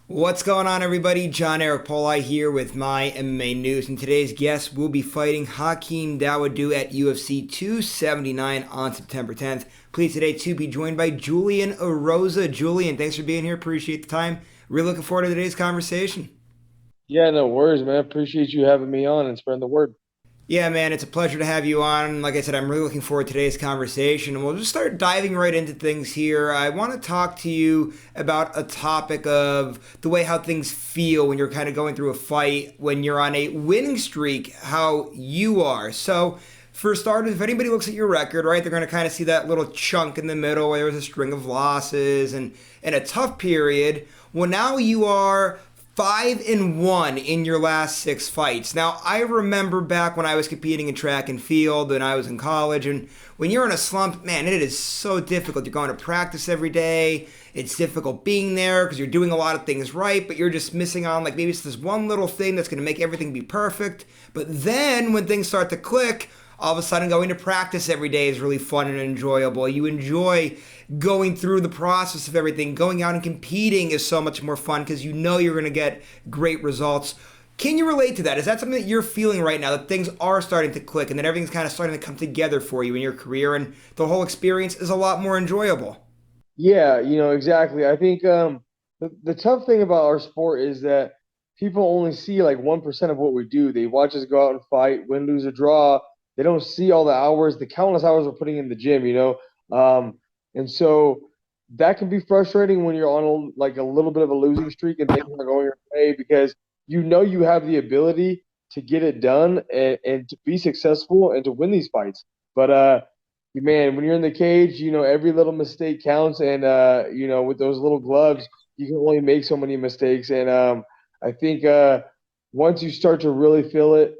What's going on, everybody? John Eric Poli here with my MMA News, and today's guest will be fighting Hakeem Dawodu at UFC 279 on September 10th. Pleased today to be joined by Julian Erosa. Julian, thanks for being here. Appreciate the time. Really looking forward to today's conversation. Yeah, no worries, man. Appreciate you having me on and spreading the word. Yeah, man, it's a pleasure to have you on. Like I said, I'm really looking forward to today's conversation, and we'll just start diving right into things here. I want to talk to you about a topic of the way how things feel when you're kind of going through a fight, when you're on a winning streak, how you are. So, for starters, if anybody looks at your record, right, they're going to kind of see that little chunk in the middle where there was a string of losses and a tough period. Well, now you are 5-1 in your last 6 fights. Now, I remember back when I was competing in track and field and I was in college, and when you're in a slump, man, it is so difficult. You're going to practice every day. It's difficult being there because you're doing a lot of things right, but you're just missing on, like, maybe it's this one little thing that's going to make everything be perfect. But then when things start to click, all of a sudden going to practice every day is really fun and enjoyable. You enjoy going through the process of everything. Going out and competing is so much more fun because you know you're going to get great results. Can you relate to that? Is that something that you're feeling right now, that things are starting to click and that everything's kind of starting to come together for you in your career and the whole experience is a lot more enjoyable? Yeah, exactly. I think the tough thing about our sport is that people only see like 1% of what we do. They watch us go out and fight, win, lose, or draw. They don't see all the hours, the countless hours we're putting in the gym. And so that can be frustrating when you're on like a little bit of a losing streak and things are going your way because you have the ability to get it done and to be successful and to win these fights. But man, when you're in the cage, every little mistake counts, and with those little gloves, you can only make so many mistakes. And I think once you start to really feel it,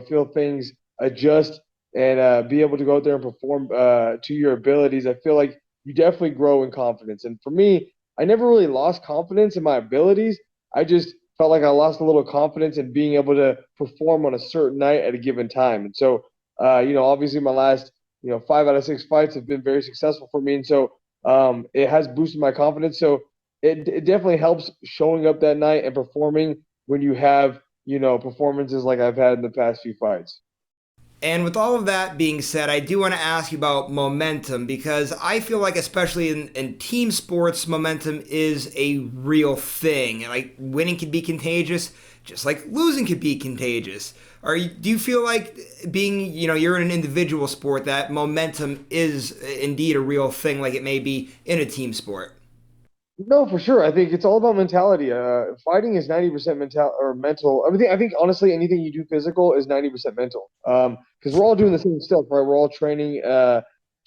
feel things adjust and be able to go out there and perform to your abilities, I feel like you definitely grow in confidence. And for me, I never really lost confidence in my abilities. I just felt like I lost a little confidence in being able to perform on a certain night at a given time. And so, obviously my last 5 out of 6 fights have been very successful for me, and so it has boosted my confidence. So it definitely helps showing up that night and performing when you have performances like I've had in the past few fights. And with all of that being said, I do want to ask you about momentum because I feel like, especially in team sports, momentum is a real thing. Like winning can be contagious, just like losing can be contagious. Do you feel like being, you're in an individual sport, that momentum is indeed a real thing, like it may be in a team sport? No, for sure. I think it's all about mentality. Fighting is 90% mental or mental. Everything. I think honestly, anything you do physical is 90% mental. Because we're all doing the same stuff, right? We're all training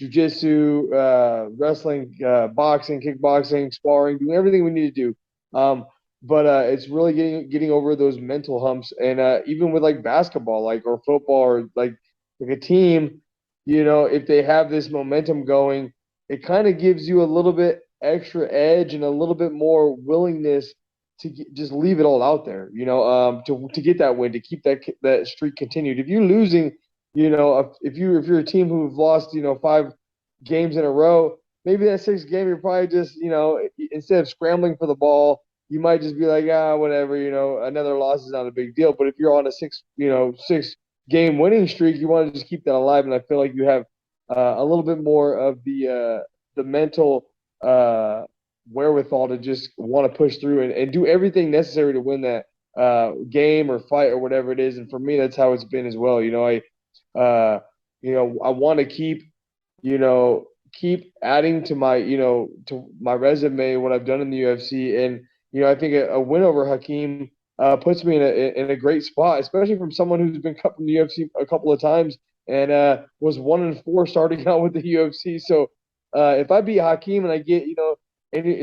jujitsu, wrestling, boxing, kickboxing, sparring, doing everything we need to do. But it's really getting over those mental humps, and even with like basketball, like or football, or like a team, if they have this momentum going, it kind of gives you a little bit extra edge and a little bit more willingness to just leave it all out there, to get that win, to keep that streak continued. If you're losing, if you're a team who've lost, 5 games in a row, maybe that sixth game you're probably just, instead of scrambling for the ball, you might just be like, whatever, another loss is not a big deal. But if you're on a 6 game winning streak, you want to just keep that alive. And I feel like you have a little bit more of the mental wherewithal to just want to push through and do everything necessary to win that game or fight or whatever it is. And for me, that's how it's been as well. I want to keep adding to my resume what I've done in the UFC. And I think a win over Hakeem puts me in a great spot, especially from someone who's been cut from the UFC a couple of times and was 1-4 starting out with the UFC. So if I beat Hakeem and I get,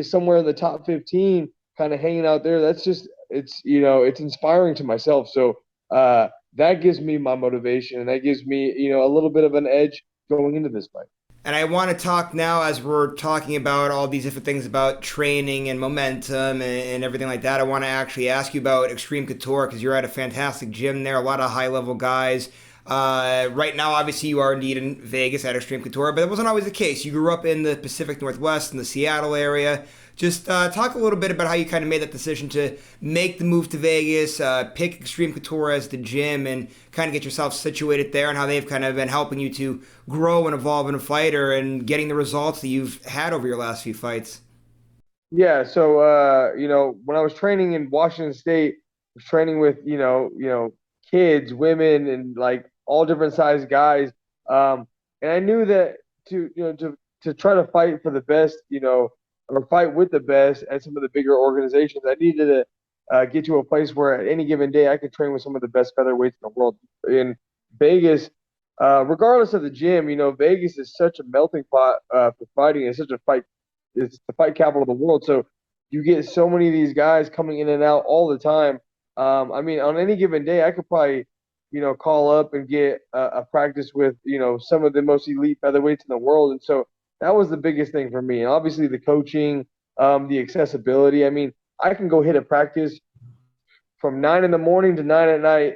somewhere in the top 15, kind of hanging out there, that's just it's inspiring to myself. So that gives me my motivation, and that gives me, a little bit of an edge going into this fight. And I want to talk now, as we're talking about all these different things about training and momentum and everything like that. I want to actually ask you about Extreme Couture because you're at a fantastic gym there, a lot of high level guys. Right now, obviously, you are indeed in Vegas at Extreme Couture, but that wasn't always the case. You grew up in the Pacific Northwest, in the Seattle area. Just talk a little bit about how you kind of made that decision to make the move to Vegas, pick Extreme Couture as the gym, and kind of get yourself situated there, and how they've kind of been helping you to grow and evolve in a fighter and getting the results that you've had over your last few fights. Yeah, so when I was training in Washington State, I was training with kids, women, and like all different sized guys. And I knew that to try to fight for the best, or fight with the best at some of the bigger organizations, I needed to get to a place where at any given day I could train with some of the best featherweights in the world. In Vegas, regardless of the gym, Vegas is such a melting pot for fighting. It's such a fight. It's the fight capital of the world. So you get so many of these guys coming in and out all the time. I mean, on any given day, I could probably, call up and get a practice with, some of the most elite featherweights in the world. And so that was the biggest thing for me. And obviously the coaching, the accessibility. I mean, I can go hit a practice from 9 in the morning to 9 at night.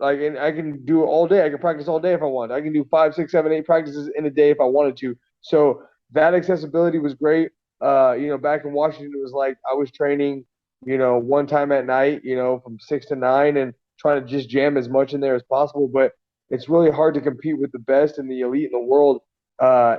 Like, and I can do it all day. I can practice all day if I want. I can do 5, 6, 7, 8 practices in a day if I wanted to. So that accessibility was great. Back in Washington, it was like I was training, one time at night, from 6 to 9, and trying to just jam as much in there as possible. But it's really hard to compete with the best and the elite in the world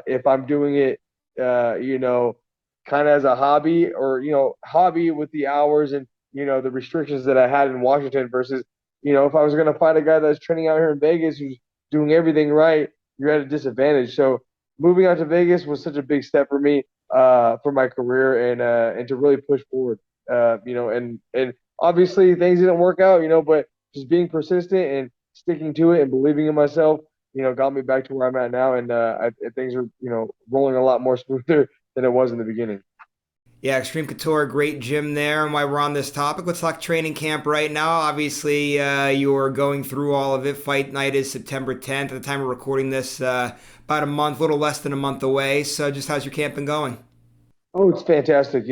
if I'm doing it, kind of as a hobby, or hobby with the hours and the restrictions that I had in Washington versus if I was going to fight a guy that's training out here in Vegas who's doing everything right, you're at a disadvantage. So moving out to Vegas was such a big step for me for my career and to really push forward. And obviously things didn't work out, but just being persistent and sticking to it and believing in myself, got me back to where I'm at now, and things are rolling a lot more smoother than it was in the beginning. Yeah, Extreme Couture, great gym there. And while we're on this topic, let's talk training camp right now. Obviously, you're going through all of it. Fight night is September 10th. At the time of recording this, about a month, a little less than a month away. So just how's your camp been going? Oh, it's fantastic.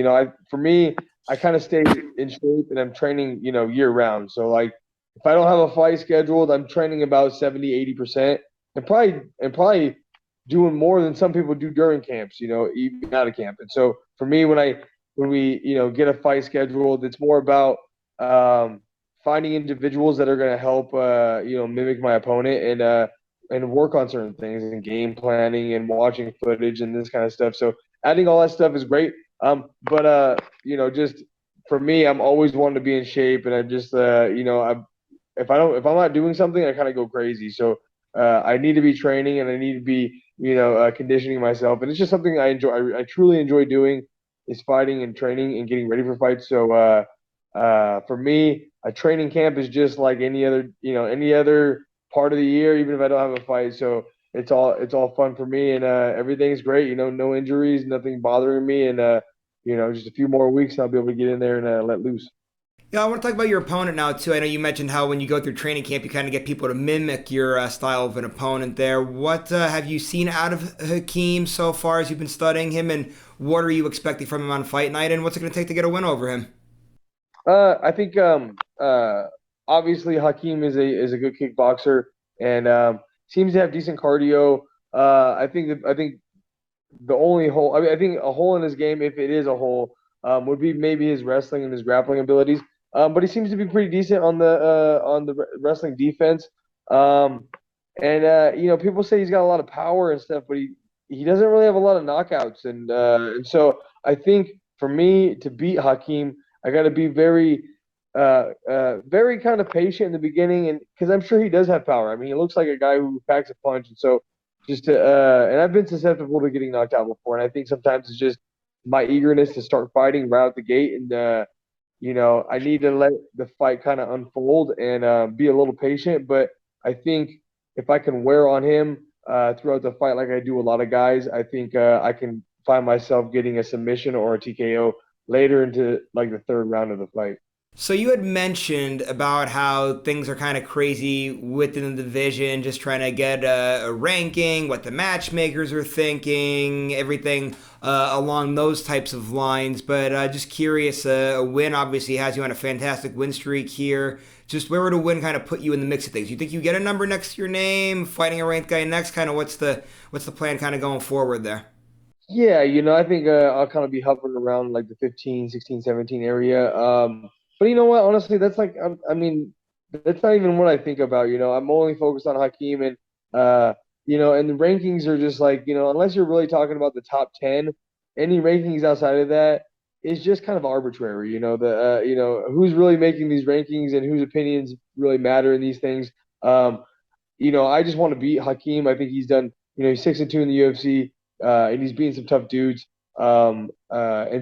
For me, I kind of stay in shape and I'm training, year round. So like if I don't have a fight scheduled, I'm training about 70, 80% and probably doing more than some people do during camps, even out of camp. And so for me, when we, get a fight scheduled, it's more about finding individuals that are going to help, mimic my opponent and work on certain things and game planning and watching footage and this kind of stuff. So adding all that stuff is great. Just for me, I'm always wanting to be in shape, and I just, if I'm not doing something, I kind of go crazy. So I need to be training and I need to be, conditioning myself, and it's just something I enjoy. I truly enjoy doing is fighting and training and getting ready for fights. So for me, a training camp is just like any other part of the year, even if I don't have a fight. So it's all fun for me, and everything's great. No injuries, nothing bothering me, and just a few more weeks, I'll be able to get in there and let loose. Yeah, I want to talk about your opponent now too. I know you mentioned how when you go through training camp, you kind of get people to mimic your style of an opponent there. What have you seen out of Hakeem so far as you've been studying him, and what are you expecting from him on fight night, and what's it going to take to get a win over him? I think obviously Hakeem is a good kickboxer and seems to have decent cardio. I think the only hole, I think a hole in his game, if it is a hole, would be maybe his wrestling and his grappling abilities. But he seems to be pretty decent on the wrestling defense. People say he's got a lot of power and stuff, but he doesn't really have a lot of knockouts. And so I think for me to beat Hakeem, I got to be very kind of patient in the beginning, and because I'm sure he does have power. I mean, he looks like a guy who packs a punch, and so and I've been susceptible to getting knocked out before, and I think sometimes it's just my eagerness to start fighting right out the gate, and I need to let the fight kind of unfold and be a little patient. But I think if I can wear on him throughout the fight, like I do a lot of guys, I think I can find myself getting a submission or a TKO later into like the third round of the fight. So you had mentioned about how things are kind of crazy within the division, just trying to get a ranking, what the matchmakers are thinking, everything along those types of lines. But just curious, a win obviously has you on a fantastic win streak here. Just where would a win kind of put you in the mix of things? You think you get a number next to your name, fighting a ranked guy next? Kind of what's the plan kind of going forward there? Yeah, I think I'll kind of be hovering around like the 15, 16, 17 area. But you know what? Honestly, that's like, I mean, that's not even what I think about. I'm only focused on Hakeem uh, and the rankings are just like, unless you're really talking about the top 10, any rankings outside of that is just kind of arbitrary. Who's really making these rankings and whose opinions really matter in these things. Um, I just want to beat Hakeem. I think he's done, he's 6-2 in the UFC, and he's beating some tough dudes. And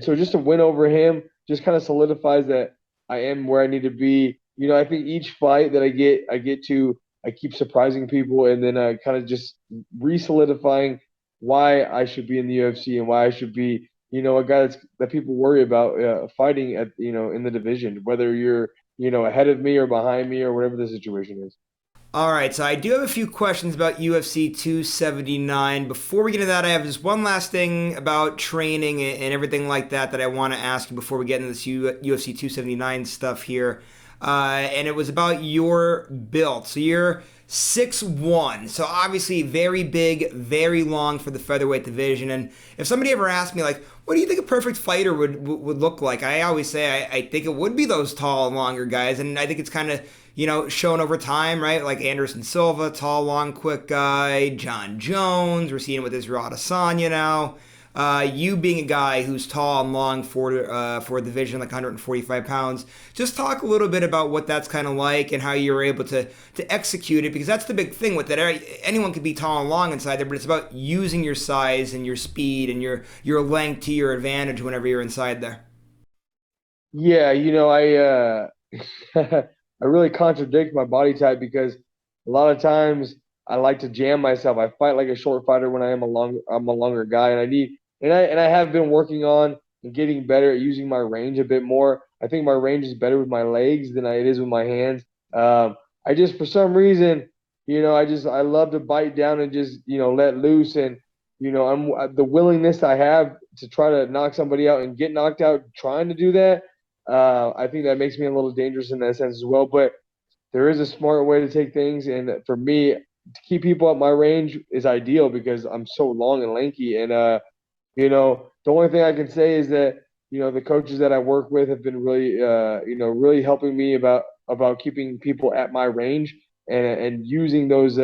so just to win over him just kind of solidifies that I am where I need to be. I think each fight that I keep surprising people, and then kind of just re-solidifying why I should be in the UFC and why I should be, a guy that people worry about fighting at, in the division, whether you're, ahead of me or behind me or whatever the situation is. All right, so I do have a few questions about UFC 279. Before we get into that, I have just one last thing about training and everything like that that I want to ask you before we get into this UFC 279 stuff here. And it was about your build. So you're 6'1", so obviously very big, very long for the featherweight division. And if somebody ever asked me, like, what do you think a perfect fighter would look like? I always say I think it would be those tall and longer guys, and I think it's kind of shown over time, right? Like Anderson Silva, tall, long, quick guy. John Jones, we're seeing it with Israel Adesanya now. You being a guy who's tall and long for a division like 145 pounds, just talk a little bit about what that's kind of like and how you're able to execute it, because that's the big thing with it. Anyone can be tall and long inside there, but it's about using your size and your speed and your length to your advantage whenever you're inside there. Yeah, I really contradict my body type because a lot of times I like to jam myself. I fight like a short fighter when I'm a longer guy, and I have been working on and getting better at using my range a bit more. I think my range is better with my legs than it is with my hands. I just for some reason, I love to bite down and just let loose, and the willingness I have to try to knock somebody out and get knocked out trying to do that. I think that makes me a little dangerous in that sense as well. But there is a smart way to take things, and for me, to keep people at my range is ideal because I'm so long and lanky. And the only thing I can say is that the coaches that I work with have been really, really helping me about keeping people at my range and using those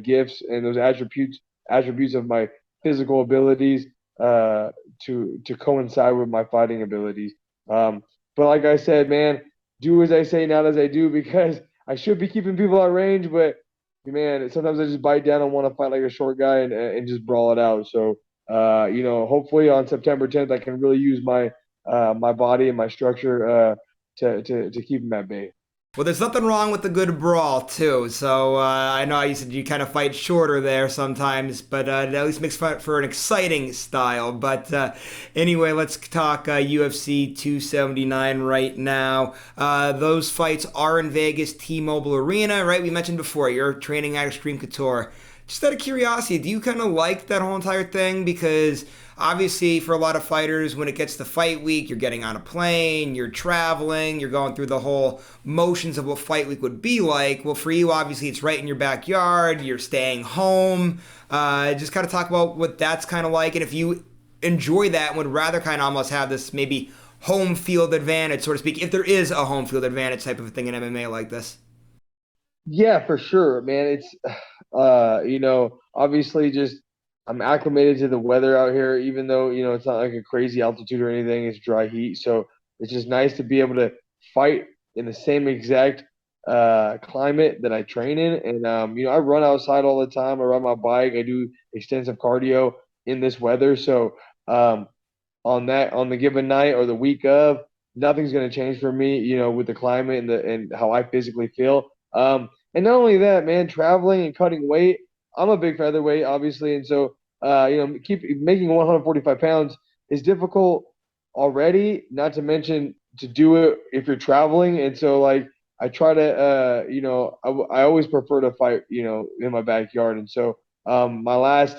gifts and those attributes of my physical abilities uh, to coincide with my fighting abilities. But like I said, man, do as I say, not as I do, because I should be keeping people at range, but man, sometimes I just bite down and want to fight like a short guy and just brawl it out. So, hopefully on September 10th, I can really use my body and my structure to keep him at bay. Well, there's nothing wrong with a good brawl too. So I know you said you kind of fight shorter there sometimes, but it at least makes for an exciting style. But anyway, let's talk UFC 279 right now. Those fights are in Vegas, T-Mobile Arena, right? We mentioned before you're training at Extreme Couture. Just out of curiosity, do you kind of like that whole entire thing? Because obviously, for a lot of fighters, when it gets to fight week, you're getting on a plane, you're traveling, you're going through the whole motions of what fight week would be like. Well, for you, obviously, it's right in your backyard, you're staying home. Just kind of talk about what that's kind of like, and if you enjoy that and would rather kind of almost have this maybe home field advantage, so to speak, if there is a home field advantage type of thing in MMA like this. Yeah, for sure, man. It's obviously just I'm acclimated to the weather out here, even though, it's not like a crazy altitude or anything, it's dry heat. So it's just nice to be able to fight in the same exact climate that I train in. And I run outside all the time. I ride my bike, I do extensive cardio in this weather. So um on the given night or the week of, nothing's going to change for me, with the climate and how I physically feel. And not only that, man, traveling and cutting weight. I'm a big featherweight, obviously, and so keep making 145 pounds is difficult already. Not to mention to do it if you're traveling, and so like I try to, I always prefer to fight, in my backyard, and so my last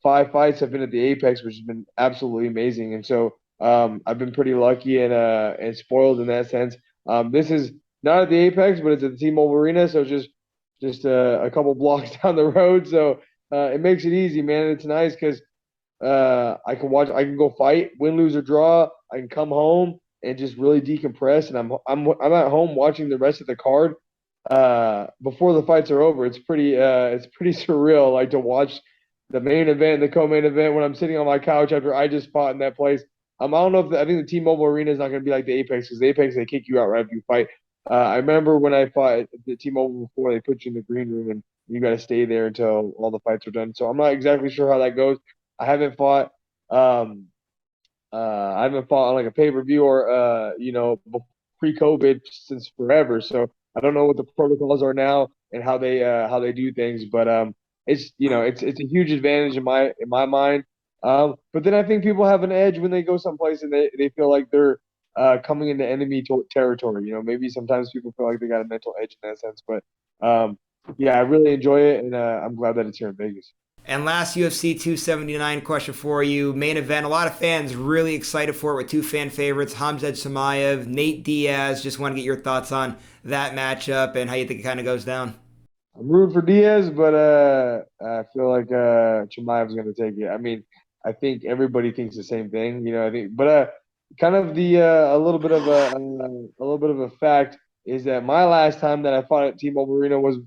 5 fights have been at the Apex, which has been absolutely amazing. And so I've been pretty lucky and spoiled in that sense. This is not at the Apex, but it's at the T-Mobile Arena, so just a couple blocks down the road. So it makes it easy, man. It's nice because I can go fight, win, lose or draw. I can come home and just really decompress, and I'm at home watching the rest of the card before the fights are over. It's pretty surreal, like to watch the main event, the co-main event when I'm sitting on my couch after I just fought in that place. I don't know if I think the T-Mobile Arena is not going to be like the Apex, because the Apex they kick you out right after you fight. I remember when I fought at the T-Mobile before, they put you in the green room and you got to stay there until all the fights are done. So I'm not exactly sure how that goes. I haven't fought um I haven't fought on like a pay-per-view or pre-COVID since forever. So I don't know what the protocols are now and how they do things, but it's it's a huge advantage in my mind. But then I think people have an edge when they go someplace and they feel like they're coming into enemy territory. Maybe sometimes people feel like they got a mental edge in that sense. But yeah, I really enjoy it, and I'm glad that it's here in Vegas. And last UFC 279 question for you. Main event. A lot of fans really excited for it with two fan favorites, Hamzat Chimaev, Nate Diaz. Just want to get your thoughts on that matchup and how you think it kind of goes down. I'm rooting for Diaz, but I feel like Chimaev's going to take it. I mean, I think everybody thinks the same thing, I think, but kind of the a little bit of a fact is that my last time that I fought at T-Mobile Arena was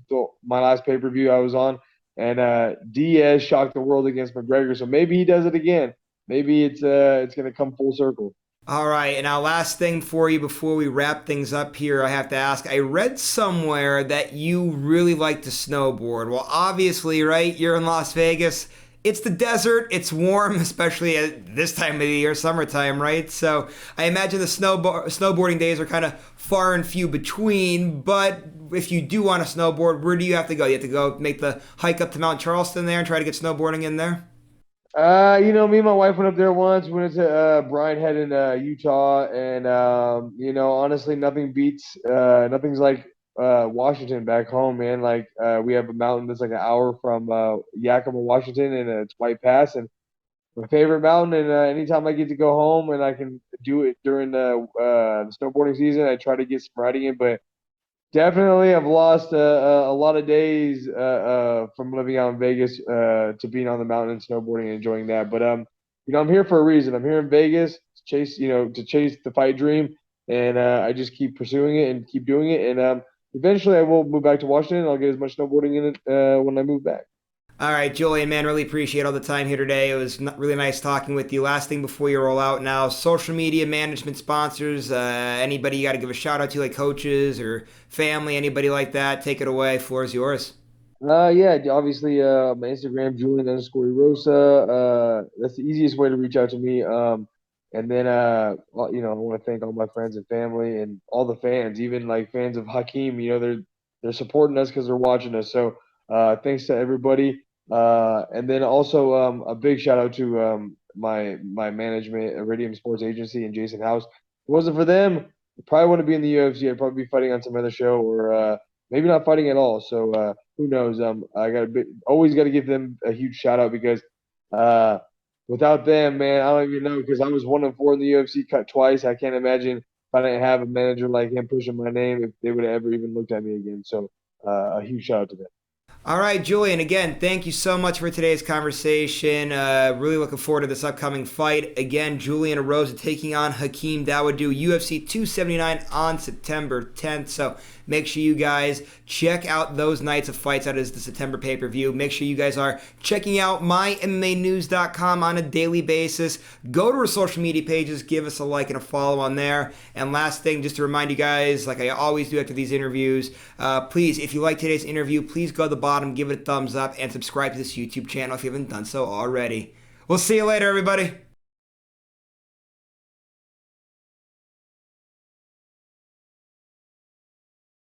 my last pay-per-view I was on, and Diaz shocked the world against McGregor. So maybe he does it again. Maybe it's going to come full circle. All right, and now last thing for you before we wrap things up here, I have to ask. I read somewhere that you really like to snowboard. Well, obviously, right? You're in Las Vegas. It's the desert. It's warm, especially at this time of the year, summertime, right? So I imagine the snowboarding days are kind of far and few between. But if you do want to snowboard, where do you have to go? You have to go make the hike up to Mount Charleston there and try to get snowboarding in there? Me and my wife went up there once. We went to Bryan Head in Utah, and honestly, nothing's like Washington back home, man. Like we have a mountain that's like an hour from Yakima, Washington, and it's White Pass, and my favorite mountain. And anytime I get to go home and I can do it during the snowboarding season, I try to get some riding in. But definitely, I've lost a lot of days from living out in Vegas to being on the mountain and snowboarding and enjoying that. But I'm here for a reason. I'm here in Vegas to chase the fight dream, and I just keep pursuing it and keep doing it. And eventually, I will move back to Washington. And I'll get as much snowboarding in it when I move back. All right, Julian, man, really appreciate all the time here today. It was really nice talking with you. Last thing before you roll out now, social media management sponsors, anybody you got to give a shout out to, like coaches or family, anybody like that, take it away. Floor is yours. Yeah, obviously, my Instagram, Julian_Erosa. That's the easiest way to reach out to me. And then, I want to thank all my friends and family and all the fans, even like fans of Hakeem. They're supporting us because they're watching us. So, thanks to everybody. And then also a big shout out to my management, Iridium Sports Agency, and Jason House. If it wasn't for them, I probably wouldn't be in the UFC. I'd probably be fighting on some other show, or maybe not fighting at all. So who knows? Always got to give them a huge shout out, because without them, man, I don't even know, because I was 1-4 in the UFC, cut twice. I can't imagine if I didn't have a manager like him pushing my name, if they would have ever even looked at me again. So a huge shout out to them. All right, Julian, again, thank you so much for today's conversation. Really looking forward to this upcoming fight. Again, Julian Erosa taking on Hakeem Dawodu, UFC 279 on September 10th. So make sure you guys check out those nights of fights. That is the September pay-per-view. Make sure you guys are checking out MyMMANews.com on a daily basis. Go to our social media pages. Give us a like and a follow on there. And last thing, just to remind you guys, like I always do after these interviews, please, if you like today's interview, please go to the bottom, give it a thumbs up, and subscribe to this YouTube channel if you haven't done so already. We'll see you later, everybody.